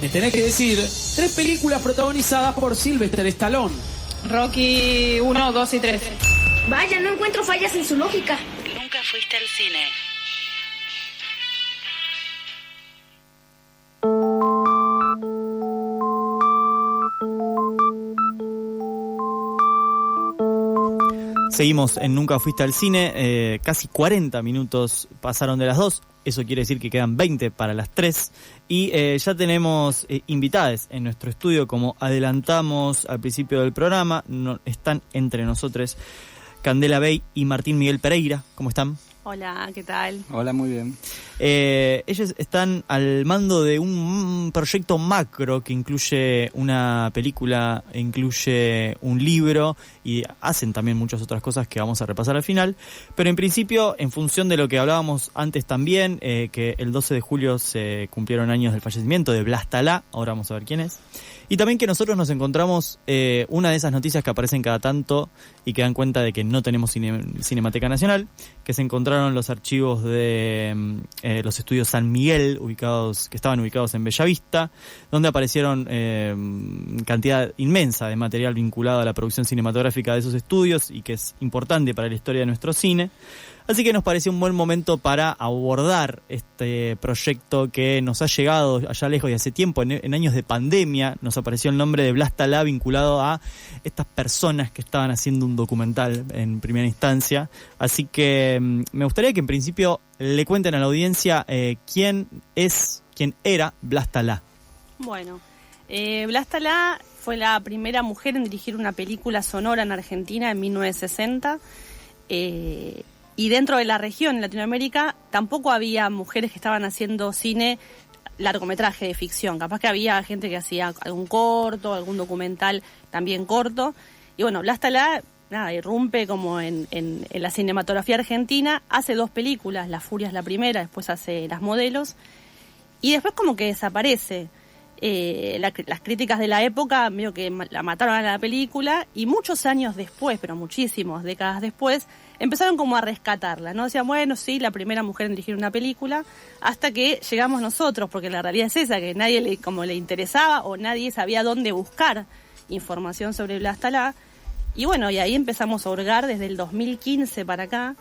Me tenés que decir 3 películas protagonizadas por Sylvester Stallone. Rocky 1, 2 y 3. Vaya, no encuentro fallas en su lógica. Nunca fuiste al cine. Seguimos en Nunca Fuiste al Cine, casi 40 minutos pasaron de las 2, eso quiere decir que quedan 20 para las 3 y ya tenemos invitadas en nuestro estudio, como adelantamos al principio del programa, están entre nosotros Candela Bey y Martín Miguel Pereira. ¿Cómo están? Hola, ¿qué tal? Hola, muy bien. Ellos están al mando de un proyecto macro que incluye una película, incluye un libro y hacen también muchas otras cosas que vamos a repasar al final. Pero en principio, en función de lo que hablábamos antes también, que el 12 de julio se cumplieron años del fallecimiento de Blas Talá, ahora vamos a ver quién es. Y también que nosotros nos encontramos una de esas noticias que aparecen cada tanto y que dan cuenta de que no tenemos Cinemateca Nacional, que se encontraron los archivos de los estudios San Miguel, que estaban ubicados en Bellavista, donde aparecieron cantidad inmensa de material vinculado a la producción cinematográfica de esos estudios y que es importante para la historia de nuestro cine. Así que nos pareció un buen momento para abordar este proyecto que nos ha llegado allá lejos y hace tiempo, en años de pandemia, nos apareció el nombre de Blas Talá vinculado a estas personas que estaban haciendo un documental en primera instancia. Así que me gustaría que en principio le cuenten a la audiencia quién era Blas Talá. Bueno, Blas Talá fue la primera mujer en dirigir una película sonora en Argentina en 1960. Y dentro de la región, en Latinoamérica, tampoco había mujeres que estaban haciendo cine largometraje de ficción. Capaz que había gente que hacía algún corto, algún documental también corto. Y bueno, Blas Talá irrumpe como en la cinematografía argentina. Hace 2 películas, La Furia es la primera, después hace Las Modelos. Y después como que desaparece. Las críticas de la época medio que la mataron a la película y muchos años después, pero muchísimos, décadas después, empezaron como a rescatarla, ¿no? Decían, bueno, sí, la primera mujer en dirigir una película, hasta que llegamos nosotros, porque la realidad es esa, que nadie le interesaba o nadie sabía dónde buscar información sobre Blas Talá. Y bueno, y ahí empezamos a hurgar desde el 2015 para acá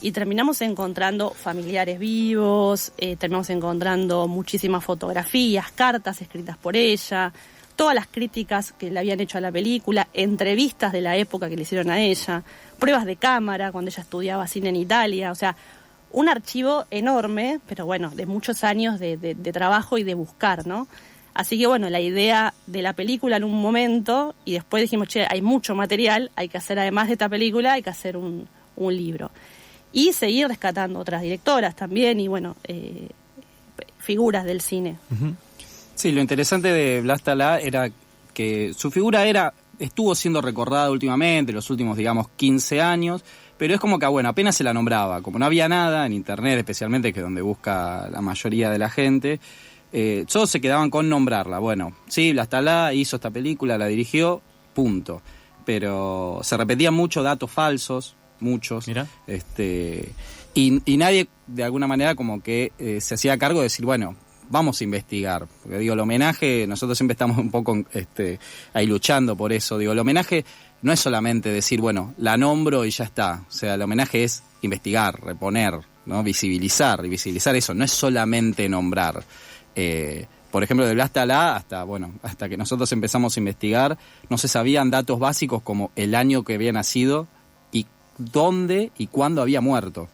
y terminamos encontrando familiares vivos, terminamos encontrando muchísimas fotografías, cartas escritas por ella, todas las críticas que le habían hecho a la película, entrevistas de la época que le hicieron a ella, pruebas de cámara cuando ella estudiaba cine en Italia, o sea, un archivo enorme, pero bueno, de muchos años de trabajo y de buscar, ¿no? Así que bueno, la idea de la película en un momento, y después dijimos, che, hay mucho material, hay que hacer además de esta película, hay que hacer un libro. Y seguir rescatando otras directoras también, y bueno, figuras del cine. Uh-huh. Sí, lo interesante de Blas Talá era que su figura estuvo siendo recordada últimamente, los últimos, digamos, 15 años, pero es como que, bueno, apenas se la nombraba, como no había nada en internet especialmente, que es donde busca la mayoría de la gente, todos se quedaban con nombrarla. Bueno, sí, Blas Talá hizo esta película, la dirigió, punto. Pero se repetían muchos datos falsos, muchos. Mira. Y nadie, de alguna manera, como que se hacía cargo de decir, bueno, vamos a investigar. Porque digo, el homenaje, nosotros siempre estamos un poco ahí luchando por eso. Digo, el homenaje no es solamente decir, bueno, la nombro y ya está. O sea, el homenaje es investigar, reponer, ¿no? Visibilizar. Y visibilizar eso no es solamente nombrar. Por ejemplo, de Blas Talá, hasta que nosotros empezamos a investigar, no se sabían datos básicos como el año que había nacido y dónde y cuándo había muerto.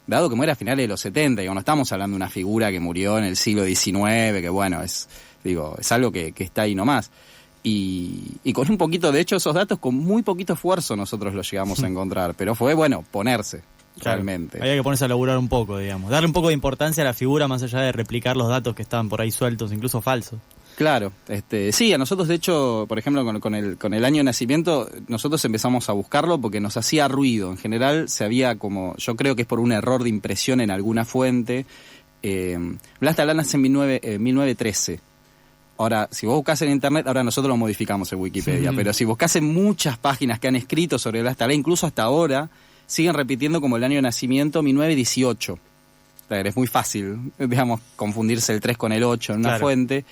Dado que muere a finales de los 70, y no estamos hablando de una figura que murió en el siglo XIX, que bueno, es algo que está ahí nomás. Y con un poquito, de hecho, esos datos con muy poquito esfuerzo nosotros los llegamos a encontrar, pero fue, bueno, ponerse. Claro, realmente. Había que ponerse a laburar un poco, digamos. Darle un poco de importancia a la figura más allá de replicar los datos que estaban por ahí sueltos, incluso falsos. Claro, sí, a nosotros de hecho, por ejemplo, con el año de nacimiento, nosotros empezamos a buscarlo porque nos hacía ruido. En general se había como, yo creo que es por un error de impresión en alguna fuente. Blas Talá nace en 1913. Ahora, si vos buscás en internet, ahora nosotros lo modificamos en Wikipedia, pero si buscás en muchas páginas que han escrito sobre Blas Talá, incluso hasta ahora, siguen repitiendo como el año de nacimiento 1918. Es muy fácil, digamos, confundirse el 3 con el 8 en una fuente.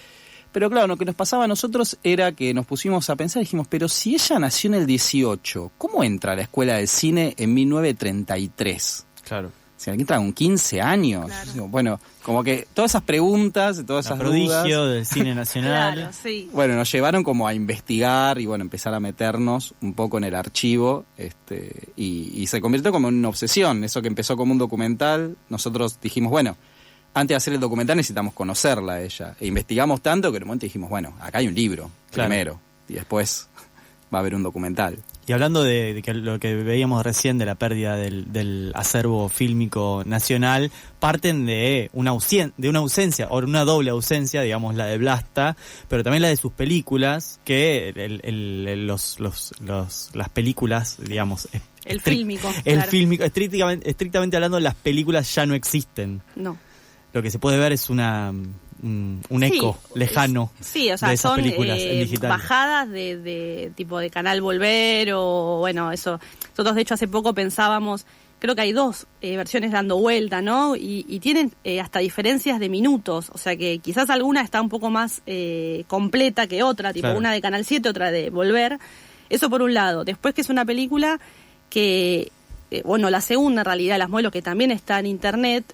Pero claro, lo que nos pasaba a nosotros era que nos pusimos a pensar y dijimos, pero si ella nació en el 18, ¿cómo entra a la escuela de cine en 1933? Claro. Si alguien entra con 15 años. Claro. Bueno, como que todas esas preguntas, todas esas prodigio dudas, del cine nacional. Claro, sí. bueno, nos llevaron como a investigar y bueno, empezar a meternos un poco en el archivo, y se convirtió como en una obsesión. Eso que empezó como un documental, nosotros dijimos, bueno, antes de hacer el documental necesitamos conocerla a ella. E investigamos tanto que en un momento dijimos, bueno, acá hay un libro, Claro. primero, y después va a haber un documental. Y hablando de que lo que veíamos recién de la pérdida del acervo fílmico nacional, parten de una ausencia, o una doble ausencia, digamos la de Vlasta, pero también la de sus películas, que las películas, digamos... El fílmico. El claro. fílmico, estrictamente hablando, las películas ya no existen. No. Lo que se puede ver es un eco lejano Sí, o sea, de esas son películas en digital. bajadas de tipo de Canal Volver o bueno, eso. Nosotros de hecho hace poco pensábamos, creo que hay 2 versiones dando vuelta, ¿no? Y tienen hasta diferencias de minutos, o sea que quizás alguna está un poco más completa que otra, tipo Claro. una de Canal 7, otra de Volver. Eso por un lado. Después que es una película que... bueno, la segunda en realidad, Las Modelos, que también está en internet,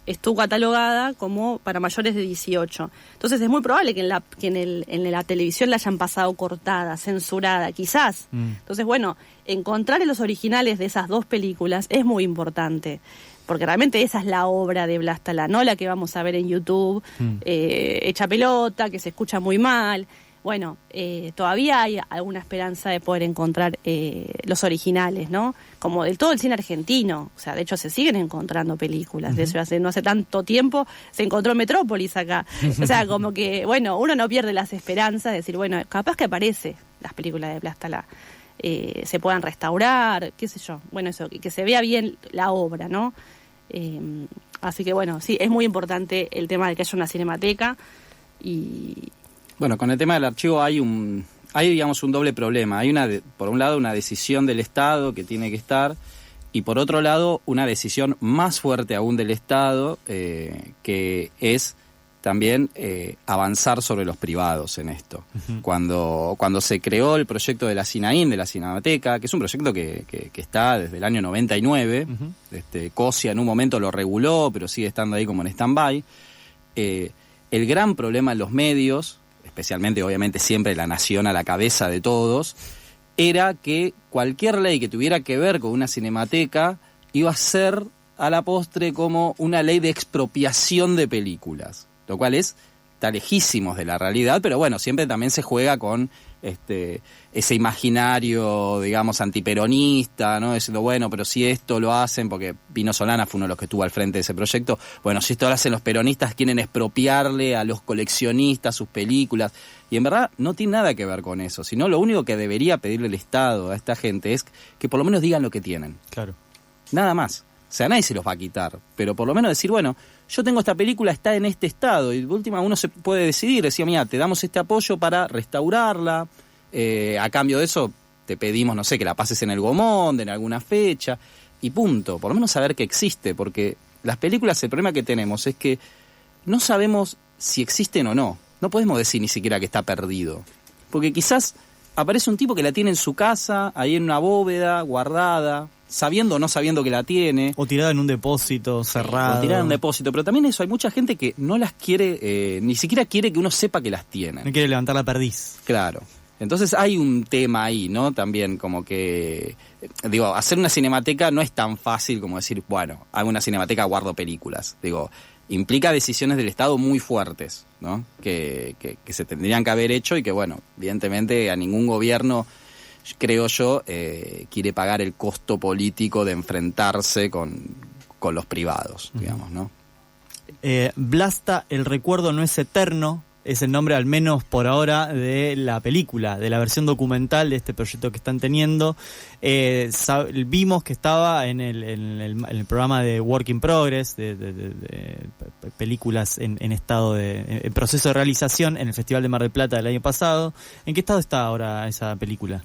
estuvo catalogada como para mayores de 18. Entonces es muy probable que en la televisión la hayan pasado cortada, censurada, quizás. Entonces, bueno, encontrar en los originales de esas 2 películas es muy importante. Porque realmente esa es la obra de Vlasta Lá, no la que vamos a ver en YouTube, hecha pelota, que se escucha muy mal. Bueno, todavía hay alguna esperanza de poder encontrar los originales, ¿no? Como de todo el cine argentino. O sea, de hecho se siguen encontrando películas. De eso no hace tanto tiempo se encontró Metrópolis acá. O sea, como que, bueno, uno no pierde las esperanzas de decir, bueno, capaz que aparece las películas de Vlasta Lá. Se puedan restaurar, qué sé yo. Bueno, eso, que se vea bien la obra, ¿no? Así que, bueno, sí, es muy importante el tema de que haya una cinemateca y... Bueno, con el tema del archivo hay digamos un doble problema. Hay por un lado una decisión del Estado que tiene que estar, y por otro lado una decisión más fuerte aún del Estado, que es también avanzar sobre los privados en esto. Uh-huh. Cuando se creó el proyecto de la CINAIN, de la Cinemateca, que es un proyecto que está desde el año 99, uh-huh. COSIA en un momento lo reguló, pero sigue estando ahí como en stand-by. El gran problema en los medios, especialmente obviamente siempre La Nación a la cabeza de todos, era que cualquier ley que tuviera que ver con una cinemateca iba a ser a la postre como una ley de expropiación de películas, lo cual está lejísimos de la realidad, pero bueno, siempre también se juega con ese imaginario, digamos, antiperonista, ¿no? Diciendo, bueno, pero si esto lo hacen, porque Pino Solana fue uno de los que estuvo al frente de ese proyecto, bueno, si esto lo hacen los peronistas, quieren expropiarle a los coleccionistas sus películas, y en verdad no tiene nada que ver con eso, sino lo único que debería pedirle el Estado a esta gente es que por lo menos digan lo que tienen. Claro. Nada más. O sea, nadie se los va a quitar, pero por lo menos decir, bueno, yo tengo esta película, está en este estado, y de última uno se puede decidir, decir, mira, te damos este apoyo para restaurarla, a cambio de eso te pedimos, no sé, que la pases en el Gomón, en alguna fecha, y punto, por lo menos saber que existe, porque las películas, el problema que tenemos es que no sabemos si existen o no, no podemos decir ni siquiera que está perdido, porque quizás aparece un tipo que la tiene en su casa, ahí en una bóveda, guardada, sabiendo o no sabiendo que la tiene. O tirada en un depósito cerrado. O tirada en un depósito. Pero también eso, hay mucha gente que no las quiere, ni siquiera quiere que uno sepa que las tienen. No quiere levantar la perdiz. Claro. Entonces hay un tema ahí, ¿no? También como que, digo, hacer una cinemateca no es tan fácil como decir, bueno, hago una cinemateca, guardo películas. Digo, implica decisiones del Estado muy fuertes, ¿no? Que se tendrían que haber hecho y que, bueno, evidentemente a ningún gobierno, creo yo, quiere pagar el costo político de enfrentarse con los privados, digamos, ¿no? Vlasta, el recuerdo no es eterno, es el nombre, al menos por ahora, de la película, de la versión documental de este proyecto que están teniendo. Vimos que estaba en el programa de Work in Progress, de películas en estado en proceso de realización en el Festival de Mar del Plata del año pasado. ¿En qué estado está ahora esa película?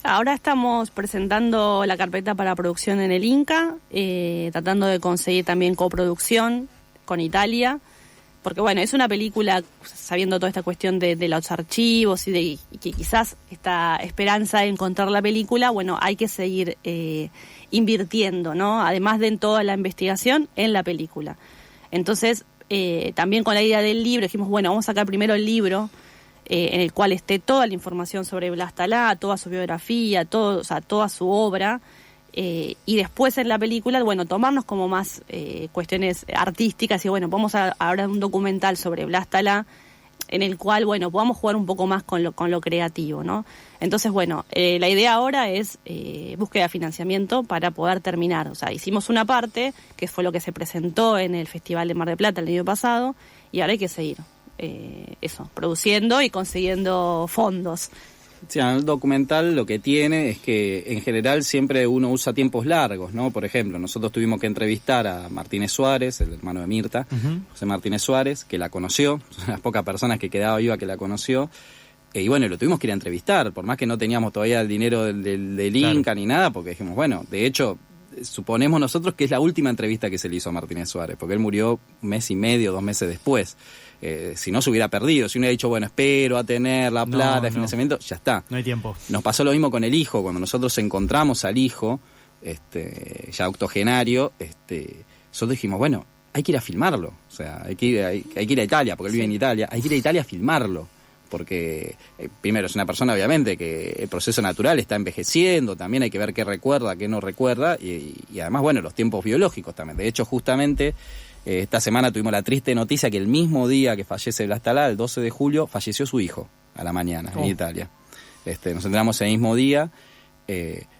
Ahora estamos presentando la carpeta para producción en el Inca, tratando de conseguir también coproducción con Italia. porque bueno, es una película, sabiendo toda esta cuestión de los archivos y que quizás esta esperanza de encontrar la película, bueno, hay que seguir invirtiendo, ¿no? Además de en toda la investigación, en la película. Entonces, también con la idea del libro, dijimos, bueno, vamos a sacar primero el libro, en el cual esté toda la información sobre Blas Talá, toda su biografía, toda su obra, y después en la película, bueno, tomarnos como más cuestiones artísticas y bueno, vamos a hablar de un documental sobre Blas Talá, en el cual, bueno, podamos jugar un poco más con lo creativo, ¿no? Entonces, bueno, la idea ahora es búsqueda de financiamiento para poder terminar. O sea, hicimos una parte, que fue lo que se presentó en el Festival de Mar del Plata el año pasado, y ahora hay que seguir produciendo y consiguiendo fondos. Sí, el documental lo que tiene es que en general siempre uno usa tiempos largos, ¿no? Por ejemplo, nosotros tuvimos que entrevistar a Martínez Suárez, el hermano de Mirta, José Martínez Suárez, que la conoció, son las pocas personas que quedaba viva que la conoció, y bueno, lo tuvimos que ir a entrevistar, por más que no teníamos todavía el dinero del Inca ni nada, porque dijimos, bueno, de hecho, suponemos nosotros que es la última entrevista que se le hizo a Martínez Suárez, porque él murió 1 mes y medio, 2 meses después. Si no se hubiera perdido, si uno hubiera dicho, bueno, espero a tener la plata, el financiamiento, ya está. No hay tiempo. Nos pasó lo mismo con el hijo, cuando nosotros encontramos al hijo, ya octogenario, nosotros dijimos, bueno, hay que ir a filmarlo, o sea, hay que ir a Italia, porque él vive en Italia, hay que ir a Italia a filmarlo, porque primero es una persona obviamente que el proceso natural está envejeciendo, también hay que ver qué recuerda, qué no recuerda, y además, bueno, los tiempos biológicos también. De hecho, justamente, esta semana tuvimos la triste noticia que el mismo día que fallece Blas Talá, el 12 de julio, falleció su hijo a la mañana en Italia. Nos enteramos el mismo día.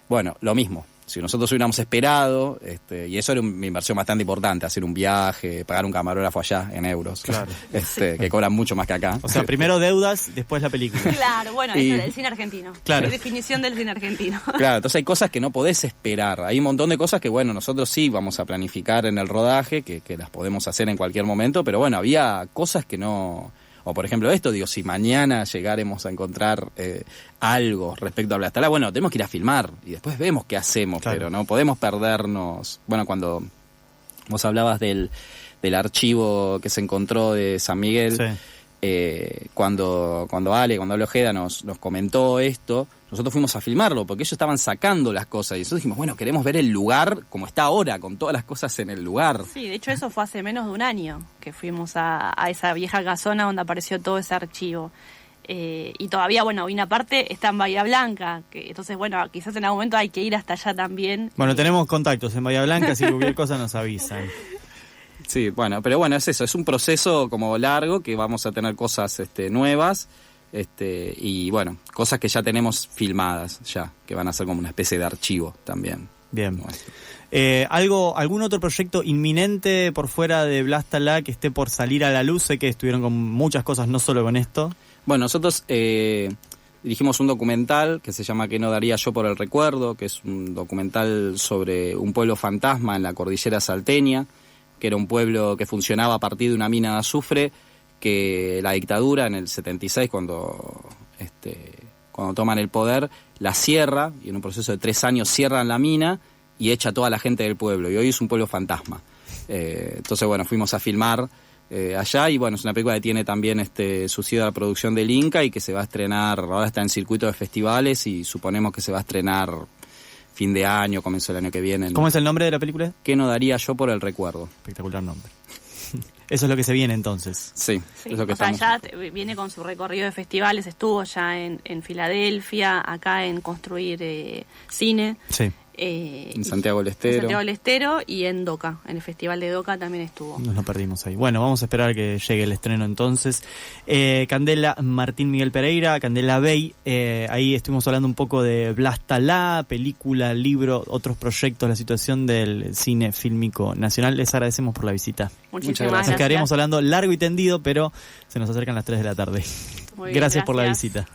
Bueno, lo mismo. Si nosotros hubiéramos esperado, y eso era una inversión bastante importante, hacer un viaje, pagar un camarógrafo allá en euros, claro. Que cobran mucho más que acá. O sea, primero deudas, después la película. Claro, bueno, eso es el cine argentino. Claro. La definición del cine argentino. Claro, entonces hay cosas que no podés esperar. Hay un montón de cosas que, bueno, nosotros sí vamos a planificar en el rodaje, que las podemos hacer en cualquier momento, pero bueno, había cosas que no... O por ejemplo esto, digo, si mañana llegáramos a encontrar algo respecto a Blas Talá, bueno, tenemos que ir a filmar y después vemos qué hacemos, claro. Pero no podemos perdernos. Bueno, cuando vos hablabas del archivo que se encontró de San Miguel, sí. Cuando Ale Ojeda nos comentó esto, nosotros fuimos a filmarlo porque ellos estaban sacando las cosas y nosotros dijimos, bueno, queremos ver el lugar como está ahora, con todas las cosas en el lugar. Sí, de hecho eso fue hace menos de un año que fuimos a esa vieja casona donde apareció todo ese archivo. Y todavía, bueno, una parte está en Bahía Blanca, entonces, bueno, quizás en algún momento hay que ir hasta allá también. Bueno, tenemos contactos en Bahía Blanca, si cualquier cosa nos avisan. Sí, bueno, pero bueno, es eso, es un proceso como largo que vamos a tener cosas nuevas. Y bueno, cosas que ya tenemos filmadas ya, que van a ser como una especie de archivo también. Bien. ¿Algún otro proyecto inminente por fuera de Blas Talá que esté por salir a la luz? Sé que estuvieron con muchas cosas, no solo con esto. Bueno, nosotros dirigimos un documental que se llama ¿Qué no daría yo por el recuerdo?, que es un documental sobre un pueblo fantasma en la cordillera salteña, que era un pueblo que funcionaba a partir de una mina de azufre, que la dictadura en el 76, cuando toman el poder, la cierra, y en un proceso de 3 años cierran la mina y echa a toda la gente del pueblo, y hoy es un pueblo fantasma. Entonces, bueno, fuimos a filmar allá, y bueno, es una película que tiene también subsidio a la producción del Inca y que se va a estrenar, ahora está en circuito de festivales y suponemos que se va a estrenar fin de año, comienzo del año que viene. ¿Cómo es el nombre de la película? ¿Qué no daría yo por el recuerdo? Espectacular nombre. Eso es lo que se viene entonces. Sí, es lo que estamos. Ya viene con su recorrido de festivales, estuvo ya en Filadelfia, acá en Construir Cine. Sí. En Santiago del Estero. En Santiago del Estero y en Doca, en el Festival de Doca también estuvo. Nos lo perdimos ahí. Bueno, vamos a esperar que llegue el estreno entonces. Candela Martín Miguel Pereira, Candela Bey, ahí estuvimos hablando un poco de Blas Talá, película, libro, otros proyectos, la situación del cine fílmico nacional. Les agradecemos por la visita. Muchísimas gracias. Nos quedaríamos hablando largo y tendido, pero se nos acercan las 3 de la tarde. Muy bien, gracias por la visita.